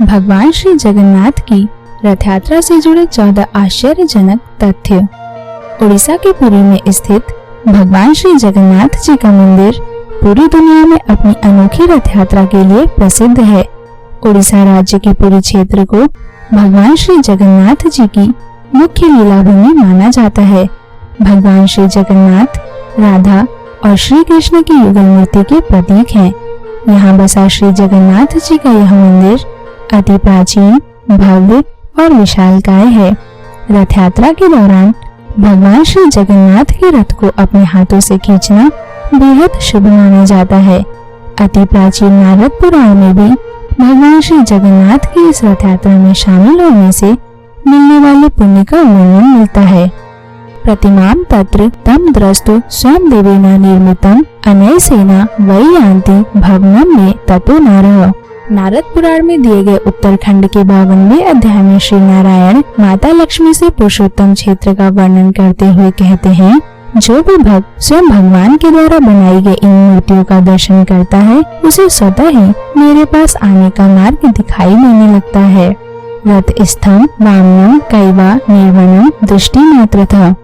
भगवान श्री जगन्नाथ की रथ यात्रा से जुड़े 14 आश्चर्यजनक तथ्य। उड़ीसा के पुरी में स्थित भगवान श्री जगन्नाथ जी का मंदिर पूरी दुनिया में अपनी अनोखी रथ यात्रा के लिए प्रसिद्ध है। उड़ीसा राज्य के पुरी क्षेत्र को भगवान श्री जगन्नाथ जी की मुख्य लीला भूमि माना जाता है। भगवान श्री जगन्नाथ राधा और श्री कृष्ण की युगल मूर्ति के प्रतीक हैं। यहाँ बसा श्री जगन्नाथ जी का यह मंदिर अति प्राचीन, भव्य और विशालकाय है। रथ यात्रा के दौरान भगवान श्री जगन्नाथ के रथ को अपने हाथों से खींचना बेहद शुभ माना जाता है। अति प्राचीन नारद पुराण में भी भगवान श्री जगन्नाथ की इस रथ यात्रा में शामिल होने से मिलने वाले पुण्य का वर्णन मिलता है। प्रतिमां तत्र तम द्रष्टु स्वयं देवेना निर्मितम अनयसेना वै यान्ति भवनम में ततो नारः। नारद पुराण में दिए गए उत्तरखंड के 52वें अध्याय में श्री नारायण माता लक्ष्मी से पुरुषोत्तम क्षेत्र का वर्णन करते हुए कहते हैं, जो भी भक्त स्वयं भगवान के द्वारा बनाई गई इन मूर्तियों का दर्शन करता है उसे स्वतः ही मेरे पास आने का मार्ग दिखाई देने लगता है। रथ स्थम वामनम कैवा निर्वनम दृष्टि मात्र था।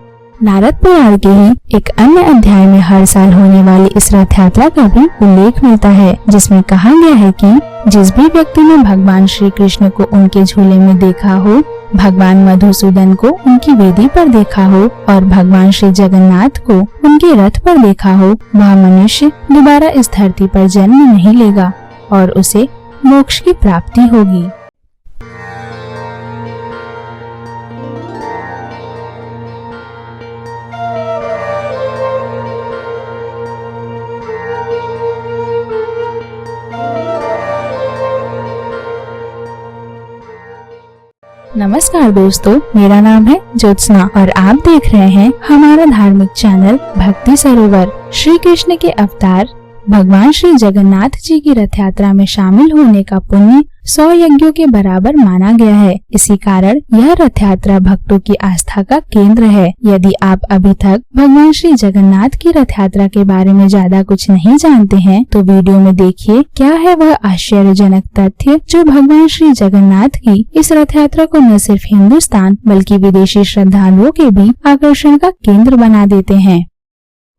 नारद पुराण के ही एक अन्य अध्याय में हर साल होने वाली इस रथ यात्रा का भी उल्लेख मिलता है, जिसमें कहा गया है कि जिस भी व्यक्ति ने भगवान श्री कृष्ण को उनके झूले में देखा हो, भगवान मधुसूदन को उनकी वेदी पर देखा हो और भगवान श्री जगन्नाथ को उनके रथ पर देखा हो, वह मनुष्य दोबारा इस धरती पर जन्म नहीं लेगा और उसे मोक्ष की प्राप्ति होगी। नमस्कार दोस्तों, मेरा नाम है ज्योत्सना और आप देख रहे हैं हमारा धार्मिक चैनल भक्ति सरोवर। श्री कृष्ण के अवतार भगवान श्री जगन्नाथ जी की रथ यात्रा में शामिल होने का पुण्य 100 यज्ञों के बराबर माना गया है। इसी कारण यह रथ यात्रा भक्तों की आस्था का केंद्र है। यदि आप अभी तक भगवान श्री जगन्नाथ की रथ यात्रा के बारे में ज्यादा कुछ नहीं जानते हैं, तो वीडियो में देखिए क्या है वह आश्चर्यजनक तथ्य जो भगवान श्री जगन्नाथ की इस रथ यात्रा को न सिर्फ हिंदुस्तान बल्कि विदेशी श्रद्धालुओं के भी आकर्षण का केंद्र बना देते हैं।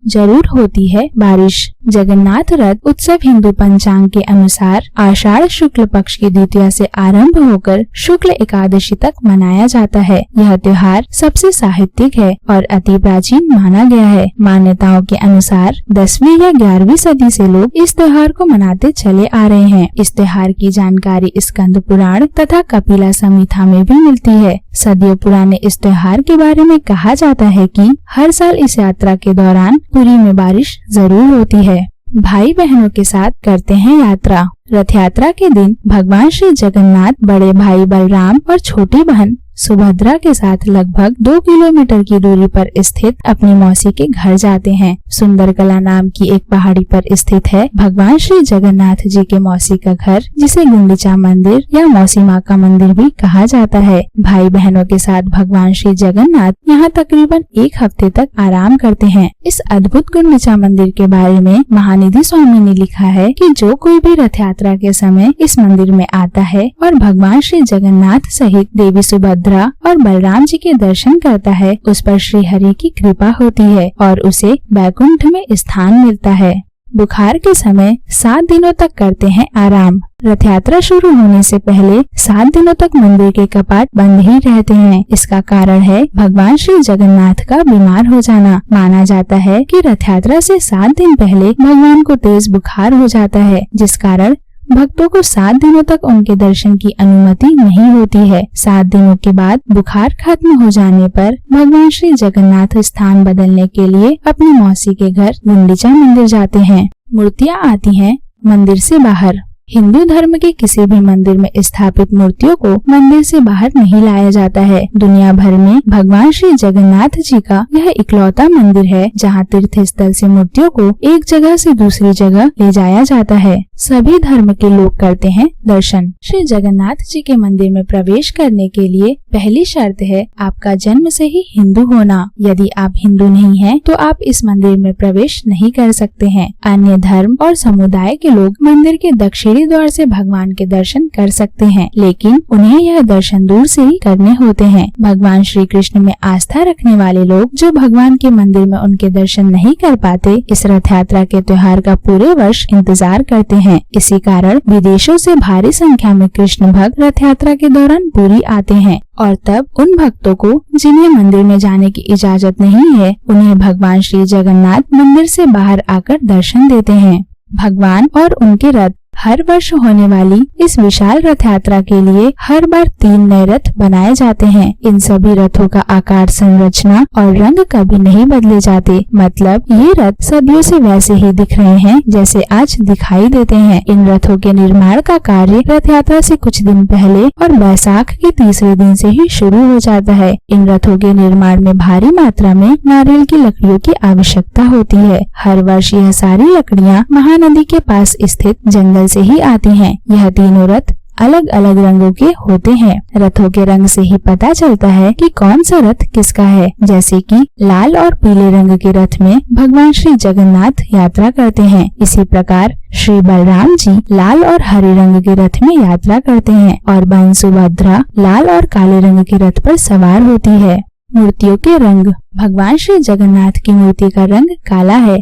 जरूर होती है बारिश। जगन्नाथ रथ उत्सव हिंदू पंचांग के अनुसार आषाढ़ शुक्ल पक्ष की द्वितीया से आरंभ होकर शुक्ल एकादशी तक मनाया जाता है। यह त्योहार सबसे साहित्यिक है और अति प्राचीन माना गया है। मान्यताओं के अनुसार 10वीं या 11वीं सदी से लोग इस त्योहार को मनाते चले आ रहे हैं। इस त्योहार की जानकारी स्कंद पुराण तथा कपिला संहिता में भी मिलती है। सदियों पुराने इस त्योहार के बारे में कहा जाता है कि हर साल इस यात्रा के दौरान पुरी में बारिश जरूर होती है। भाई बहनों के साथ करते हैं यात्रा। रथ यात्रा के दिन भगवान श्री जगन्नाथ बड़े भाई बलराम और छोटी बहन सुभद्रा के साथ लगभग 2 किलोमीटर की दूरी पर स्थित अपनी मौसी के घर जाते हैं। सुंदरकला नाम की एक पहाड़ी पर स्थित है भगवान श्री जगन्नाथ जी के मौसी का घर, जिसे गुंडिचा मंदिर या मौसी माँ का मंदिर भी कहा जाता है। भाई बहनों के साथ भगवान श्री जगन्नाथ यहाँ तकरीबन 1 हफ्ते तक आराम करते हैं। इस अद्भुत गुंडिचा मंदिर के बारे में महानिधि स्वामी ने लिखा है कि जो कोई भी रथ यात्रा के समय इस मंदिर में आता है और भगवान श्री जगन्नाथ सहित देवी सुभद्रा और बलराम जी के दर्शन करता है, उस पर श्री हरि की कृपा होती है और उसे वैकुंठ में स्थान मिलता है। बुखार के समय 7 दिनों तक करते हैं आराम। रथ यात्रा शुरू होने से पहले 7 दिनों तक मंदिर के कपाट बंद ही रहते हैं। इसका कारण है भगवान श्री जगन्नाथ का बीमार हो जाना। माना जाता है कि रथ यात्रा से 7 दिन पहले भगवान को तेज बुखार हो जाता है, जिस कारण भक्तों को 7 दिनों तक उनके दर्शन की अनुमति नहीं होती है। 7 दिनों के बाद बुखार खत्म हो जाने पर भगवान श्री जगन्नाथ स्थान बदलने के लिए अपनी मौसी के घर गुंडिचा मंदिर जाते हैं। मूर्तियाँ आती हैं मंदिर से बाहर। हिंदू धर्म के किसी भी मंदिर में स्थापित मूर्तियों को मंदिर से बाहर नहीं लाया जाता है। दुनिया भर में भगवान श्री जगन्नाथ जी का यह इकलौता मंदिर है जहां तीर्थ स्थल से मूर्तियों को एक जगह से दूसरी जगह ले जाया जाता है। सभी धर्म के लोग करते हैं दर्शन। श्री जगन्नाथ जी के मंदिर में प्रवेश करने के लिए पहली शर्त है आपका जन्म से ही हिंदू होना। यदि आप हिंदू नहीं हैं, तो आप इस मंदिर में प्रवेश नहीं कर सकते हैं। अन्य धर्म और समुदाय के लोग मंदिर के दक्षिणी बाहरी द्वार से भगवान के दर्शन कर सकते हैं, लेकिन उन्हें यह दर्शन दूर से ही करने होते हैं। भगवान श्री कृष्ण में आस्था रखने वाले लोग जो भगवान के मंदिर में उनके दर्शन नहीं कर पाते, इस रथ यात्रा के त्योहार का पूरे वर्ष इंतजार करते हैं। इसी कारण विदेशों से भारी संख्या में कृष्ण भक्त रथ यात्रा के दौरान पुरी आते हैं और तब उन भक्तों को जिन्हें मंदिर में जाने की इजाजत नहीं है, उन्हें भगवान श्री जगन्नाथ मंदिर से बाहर आकर दर्शन देते हैं। भगवान और उनके रथ हर वर्ष होने वाली इस विशाल रथ यात्रा के लिए हर बार 3 नए रथ बनाए जाते हैं। इन सभी रथों का आकार, संरचना और रंग कभी नहीं बदले जाते। मतलब ये रथ सदियों से वैसे ही दिख रहे हैं जैसे आज दिखाई देते हैं। इन रथों के निर्माण का कार्य रथ यात्रा से कुछ दिन पहले और बैसाख के तीसरे दिन से ही शुरू हो जाता है। इन रथों के निर्माण में भारी मात्रा में नारियल की लकड़ियों की आवश्यकता होती है। हर वर्ष यह सारी लकड़ियाँ महानदी के पास स्थित जंगल से ही आती हैं। यह तीनों रथ अलग अलग रंगों के होते हैं। रथों के रंग से ही पता चलता है कि कौन सा रथ किसका है। जैसे कि लाल और पीले रंग के रथ में भगवान श्री जगन्नाथ यात्रा करते हैं, इसी प्रकार श्री बलराम जी लाल और हरे रंग के रथ में यात्रा करते हैं और बहन सुभद्रा लाल और काले रंग के रथ पर सवार होती है। मूर्तियों के रंग। भगवान श्री जगन्नाथ की मूर्ति का रंग काला है,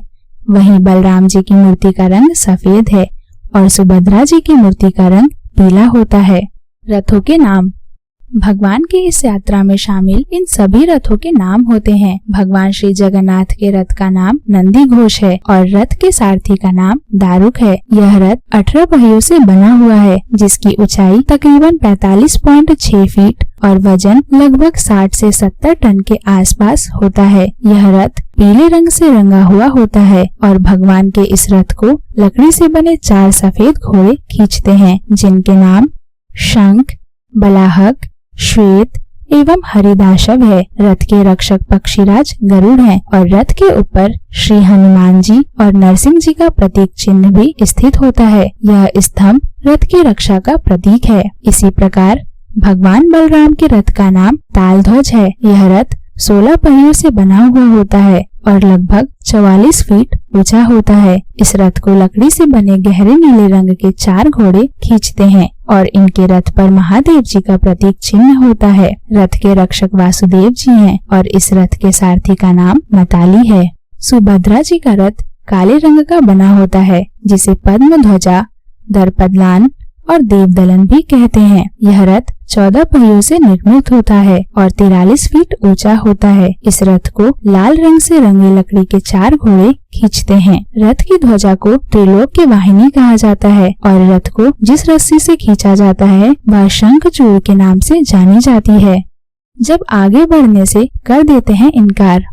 वहीं बलराम जी की मूर्ति का रंग सफेद है और सुभद्रा जी की मूर्ति का रंग पीला होता है। रथों के नाम। भगवान की इस यात्रा में शामिल इन सभी रथों के नाम होते हैं। भगवान श्री जगन्नाथ के रथ का नाम नंदी घोष है और रथ के सारथी का नाम दारुक है। यह रथ 18 पहियों से बना हुआ है, जिसकी ऊंचाई तकरीबन 45.6 फीट और वजन लगभग 60 से 70 टन के आसपास होता है। यह रथ पीले रंग से रंगा हुआ होता है और भगवान के इस रथ को लकड़ी से बने 4 सफेद घोड़े खींचते हैं, जिनके नाम शंख, बलाहक, श्वेत एवं हरिदाशव है। रथ के रक्षक पक्षीराज गरुड़ हैं और रथ के ऊपर श्री हनुमान जी और नरसिंह जी का प्रतीक चिन्ह भी स्थित होता है। यह स्तंभ रथ की रक्षा का प्रतीक है। इसी प्रकार भगवान बलराम के रथ का नाम तालध्वज है। यह रथ 16 पहियों से बना हुआ होता है और लगभग 44 फीट ऊंचा होता है। इस रथ को लकड़ी से बने गहरे नीले रंग के 4 घोड़े खींचते हैं और इनके रथ पर महादेव जी का प्रतीक चिन्ह होता है। रथ के रक्षक वासुदेव जी हैं और इस रथ के सारथी का नाम मताली है। सुभद्रा जी का रथ काले रंग का बना होता है, जिसे पद्म ध्वजा, दर्पदलान और देवदलन भी कहते हैं। यह रथ 14 पहियों से निर्मित होता है और 43 फीट ऊंचा होता है। इस रथ को लाल रंग से रंगे लकड़ी के 4 घोड़े खींचते हैं। रथ की ध्वजा को त्रिलोक की वाहिनी कहा जाता है और रथ को जिस रस्सी से खींचा जाता है वह शंखचूड़ के नाम से जानी जाती है। जब आगे बढ़ने से कर देते हैं इनकार।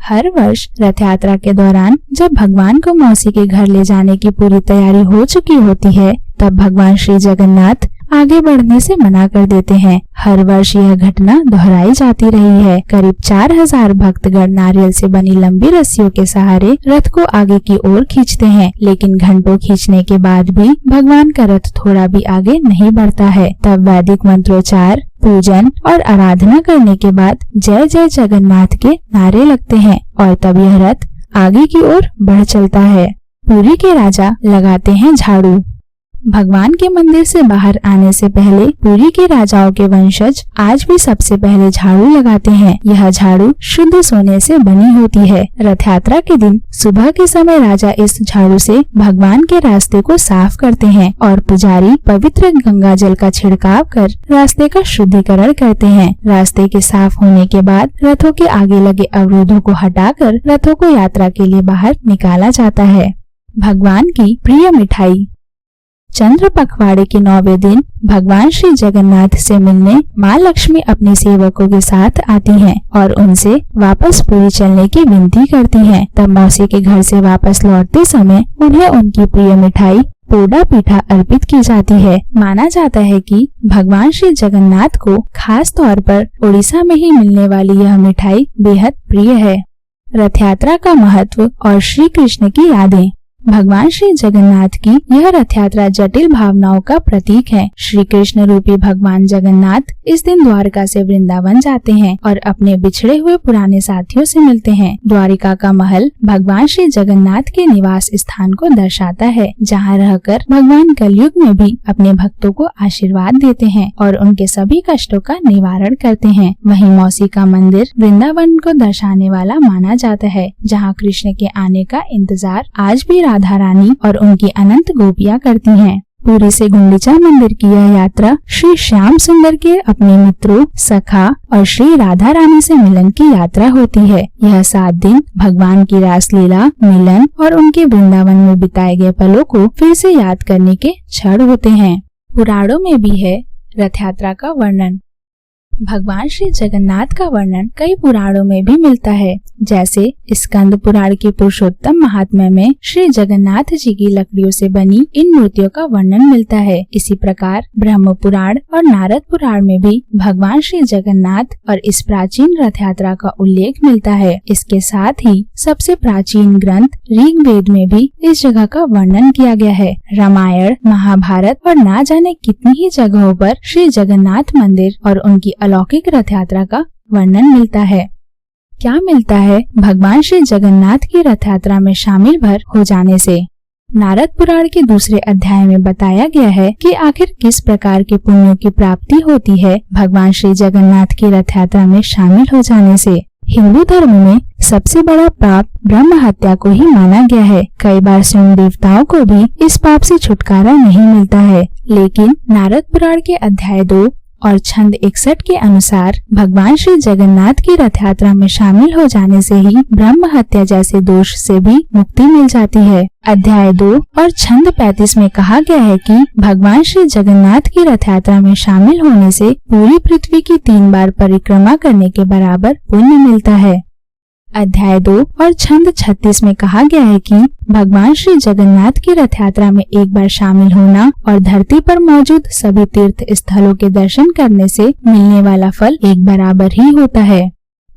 हर वर्ष रथ यात्रा के दौरान जब भगवान को मौसी के घर ले जाने की पूरी तैयारी हो चुकी होती है, तब भगवान श्री जगन्नाथ आगे बढ़ने से मना कर देते हैं। हर वर्ष यह घटना दोहराई जाती रही है। करीब 4000 भक्तगण नारियल से बनी लंबी रस्सियों के सहारे रथ को आगे की ओर खींचते हैं, लेकिन घंटों खींचने के बाद भी भगवान का रथ थोड़ा भी आगे नहीं बढ़ता है। तब वैदिक मंत्रोच्चार, पूजन और आराधना करने के बाद जय जय जगन्नाथ के नारे लगते हैं और तब यह रथ आगे की ओर बढ़ चलता है। पुरी के राजा लगाते हैं झाड़ू। भगवान के मंदिर से बाहर आने से पहले पुरी के राजाओं के वंशज आज भी सबसे पहले झाड़ू लगाते हैं। यह झाड़ू शुद्ध सोने से बनी होती है। रथ यात्रा के दिन सुबह के समय राजा इस झाड़ू से भगवान के रास्ते को साफ करते हैं और पुजारी पवित्र गंगा जल का छिड़काव कर रास्ते का शुद्धिकरण करते हैं। रास्ते के साफ होने के बाद रथों के आगे लगे अवरोधों को हटाकर रथों को यात्रा के लिए बाहर निकाला जाता है। भगवान की प्रिय मिठाई। चंद्र पखवाड़े के 9वें दिन भगवान श्री जगन्नाथ से मिलने माँ लक्ष्मी अपने सेवकों के साथ आती हैं और उनसे वापस पुरी चलने की विनती करती हैं। तब मौसी के घर से वापस लौटते समय उन्हें उनकी प्रिय मिठाई पोड़ा पीठा अर्पित की जाती है। माना जाता है कि भगवान श्री जगन्नाथ को खास तौर पर उड़ीसा में ही मिलने वाली यह मिठाई बेहद प्रिय है। रथ यात्रा का महत्व और श्री कृष्ण की यादें। भगवान श्री जगन्नाथ की यह रथ यात्रा जटिल भावनाओं का प्रतीक है। श्री कृष्ण रूपी भगवान जगन्नाथ इस दिन द्वारका से वृंदावन जाते हैं और अपने बिछड़े हुए पुराने साथियों से मिलते हैं। द्वारिका का महल भगवान श्री जगन्नाथ के निवास स्थान को दर्शाता है, जहाँ रहकर भगवान कलयुग में भी अपने भक्तों को आशीर्वाद देते हैं और उनके सभी कष्टों का निवारण करते हैं। वहीं मौसी का मंदिर वृंदावन को दर्शाने वाला माना जाता है, जहाँ कृष्ण के आने का इंतजार आज भी राधा रानी और उनकी अनंत गोपियाँ करती हैं। पुरी से गुंडीचा मंदिर की यह यात्रा श्री श्याम सुंदर के अपने मित्रों, सखा और श्री राधा रानी से मिलन की यात्रा होती है। यह 7 दिन भगवान की रासलीला, मिलन और उनके वृंदावन में बिताए गए पलों को फिर से याद करने के क्षण होते हैं। पुराणों में भी है रथ यात्रा का वर्णन। भगवान श्री जगन्नाथ का वर्णन कई पुराणों में भी मिलता है, जैसे स्कंद पुराण के पुरुषोत्तम महात्म्य में श्री जगन्नाथ जी की लकड़ियों से बनी इन मूर्तियों का वर्णन मिलता है। इसी प्रकार ब्रह्म पुराण और नारद पुराण में भी भगवान श्री जगन्नाथ और इस प्राचीन रथ यात्रा का उल्लेख मिलता है। इसके साथ ही सबसे प्राचीन ग्रंथ ऋग्वेद में भी इस जगह का वर्णन किया गया है। रामायण, महाभारत और ना जाने कितनी ही जगहों पर श्री जगन्नाथ मंदिर और उनकी अलौकिक रथ यात्रा का वर्णन मिलता है। क्या मिलता है भगवान श्री जगन्नाथ की रथ यात्रा में शामिल भर हो जाने से? नारद पुराण के दूसरे अध्याय में बताया गया है कि आखिर किस प्रकार के पुण्यों की प्राप्ति होती है भगवान श्री जगन्नाथ की रथ यात्रा में शामिल हो जाने से। हिंदू धर्म में सबसे बड़ा पाप ब्रह्म हत्या को ही माना गया है। कई बार स्वयं देवताओं को भी इस पाप से छुटकारा नहीं मिलता है, लेकिन नारद पुराण के अध्याय 2 और छंद 61 के अनुसार भगवान श्री जगन्नाथ की रथ यात्रा में शामिल हो जाने से ही ब्रह्म हत्या जैसे दोष से भी मुक्ति मिल जाती है। अध्याय 2 और छंद 35 में कहा गया है कि भगवान श्री जगन्नाथ की रथ यात्रा में शामिल होने से पूरी पृथ्वी की 3 बार परिक्रमा करने के बराबर पुण्य मिलता है। अध्याय 2 और छंद 36 में कहा गया है कि भगवान श्री जगन्नाथ की रथ यात्रा में एक बार शामिल होना और धरती पर मौजूद सभी तीर्थ स्थलों के दर्शन करने से मिलने वाला फल एक बराबर ही होता है।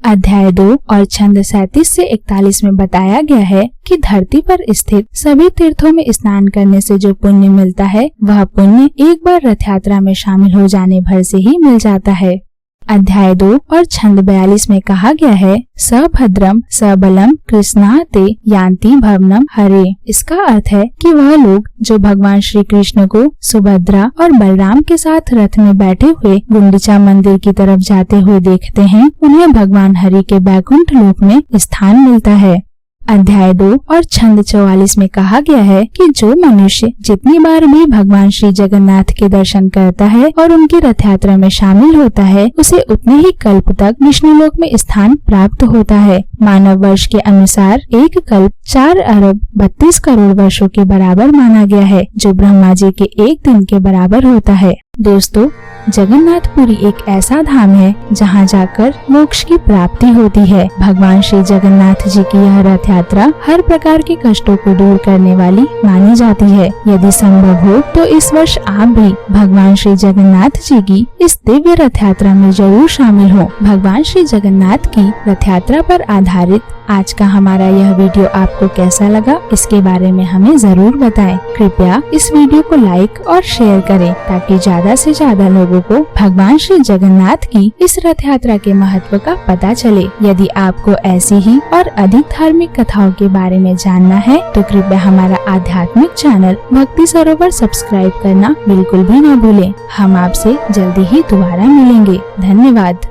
अध्याय 2 और छंद 37 से 41 में बताया गया है कि धरती पर स्थित सभी तीर्थों में स्नान करने से जो पुण्य मिलता है वह पुण्य एक बार रथ यात्रा में शामिल हो जाने भर से ही मिल जाता है। अध्याय 2 और छंद 42 में कहा गया है सभद्रम सबलम कृष्णाते यान्ति भवनम हरे। इसका अर्थ है कि वह लोग जो भगवान श्री कृष्ण को सुभद्रा और बलराम के साथ रथ में बैठे हुए गुंडीचा मंदिर की तरफ जाते हुए देखते हैं, उन्हें भगवान हरि के बैकुंठ लोक में स्थान मिलता है। अध्याय 2 और छंद 44 में कहा गया है कि जो मनुष्य जितनी बार भी भगवान श्री जगन्नाथ के दर्शन करता है और उनकी रथ यात्रा में शामिल होता है, उसे उतने ही कल्प तक विष्णुलोक में स्थान प्राप्त होता है। मानव वर्ष के अनुसार एक कल्प 4 अरब 32 करोड़ वर्षों के बराबर माना गया है, जो ब्रह्मा जी के एक दिन के बराबर होता है। दोस्तों, जगन्नाथपुरी एक ऐसा धाम है जहाँ जाकर मोक्ष की प्राप्ति होती है। भगवान श्री जगन्नाथ जी की यह रथ यात्रा हर प्रकार के कष्टों को दूर करने वाली मानी जाती है। यदि संभव हो तो इस वर्ष आप भी भगवान श्री जगन्नाथ जी की इस दिव्य रथ यात्रा में जरूर शामिल हो। भगवान श्री जगन्नाथ की रथ यात्रा पर आधारित आज का हमारा यह वीडियो आपको कैसा लगा, इसके बारे में हमें जरूर बताएं। कृपया इस वीडियो को लाइक और शेयर करें ताकि ज्यादा से ज्यादा लोगों को भगवान श्री जगन्नाथ की इस रथ यात्रा के महत्व का पता चले। यदि आपको ऐसी ही और अधिक धार्मिक कथाओं के बारे में जानना है तो कृपया हमारा आध्यात्मिक चैनल भक्ति सरोवर सब्सक्राइब करना बिल्कुल भी न भूलें। हम आपसे जल्दी ही दोबारा मिलेंगे। धन्यवाद।